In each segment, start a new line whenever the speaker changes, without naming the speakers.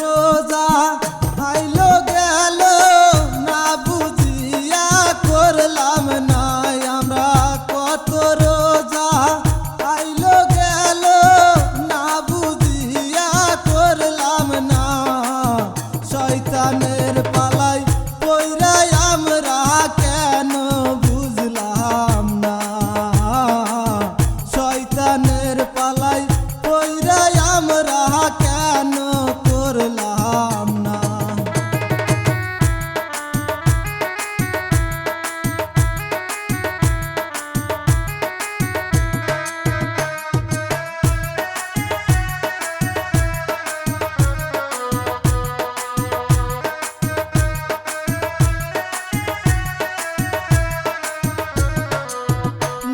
রোজা আইলো গেল না বুঝিয়া করলাম না আমরা কত রোজা আইলো গেল না বুঝিয়া করলাম না শয়তানের পালাই পইরা আমরা কেন বুঝলাম না শয়তানের পালাই পইরা আমরা কেন করলাম না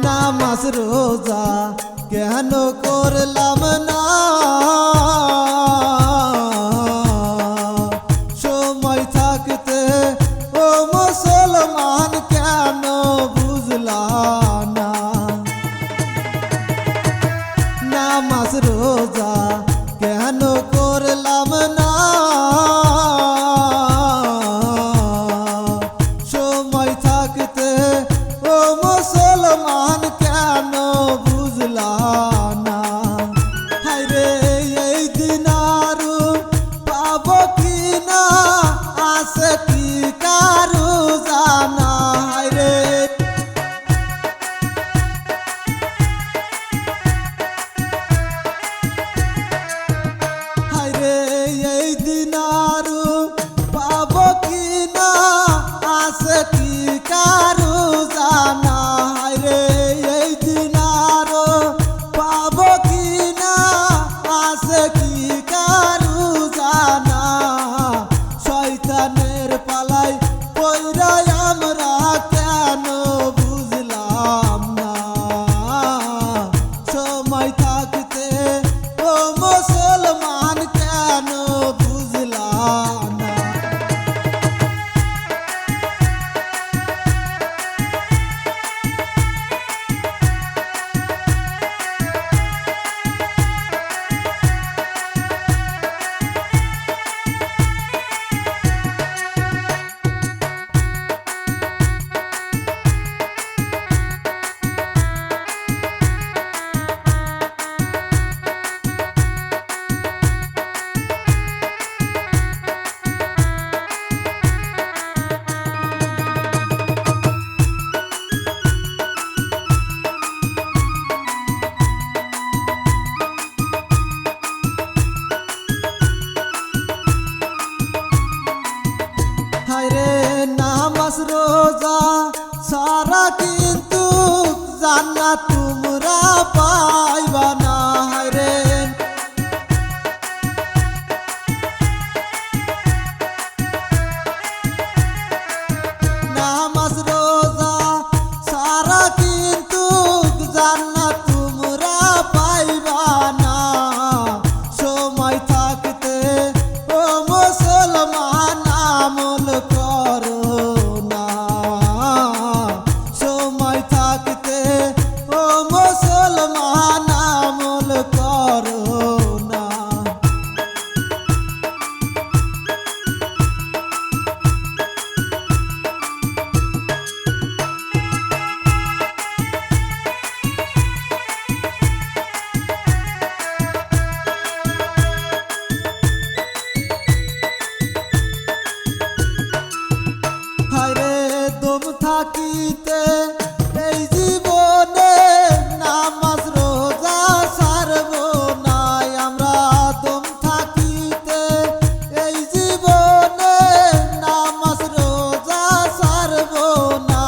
নামাজ রোজা কেন করলাম না সময় থাকতে ও মুসলমান কেন বুঝলাম না নামাজ রোজা কেন করলাম না সময় থাকতে ও মুসলমান কেন বুঝলাম না হায়রে এই দিন আরো পাবো কি না আছে কি কারো জানা হায়রে হায়রে এই দিন আরো পাবো কি না আছে কি কারো জানা হায়রে এই দিন আরো পাবো কি না আছে কি কারো জানা শয়তানের পালাই পইরা আমরা কেন বুঝলাম না সময় থাকতে ও মুসলমান কেন বুঝলাম না হায়রে নামাজ রোজা সারা কিন্তু জান্নাত তোমরা পাইবা না হায়রে নামাজ রোজা সারা কিন্তু জান্নাত তোমরা পাইবা না সময় থাকতে ও মুসলমান আমল করো না সময় থাকতে ও মুসলমান আমল করো না হায়রে দম থাকিতে এই জীবনে নামাজ রোজা ছাড়ব না আমরা দম থাকিতে এই জীবনে নামাজ রোজা ছাড়ব না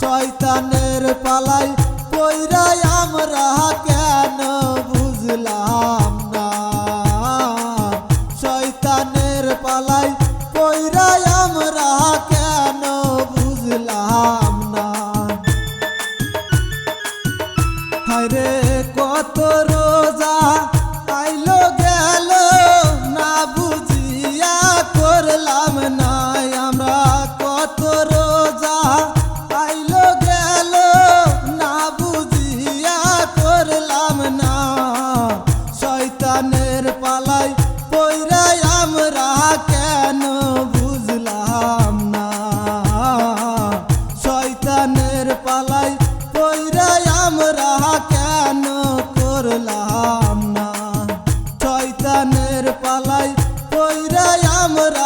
শয়তানের পালাই পইরা আমরা কেন বুঝলাম না শয়তানের পালাই পইরা আমরা কেন বুঝলাম না বুঝলাম না শয়তানের পালাই পইরা আমরা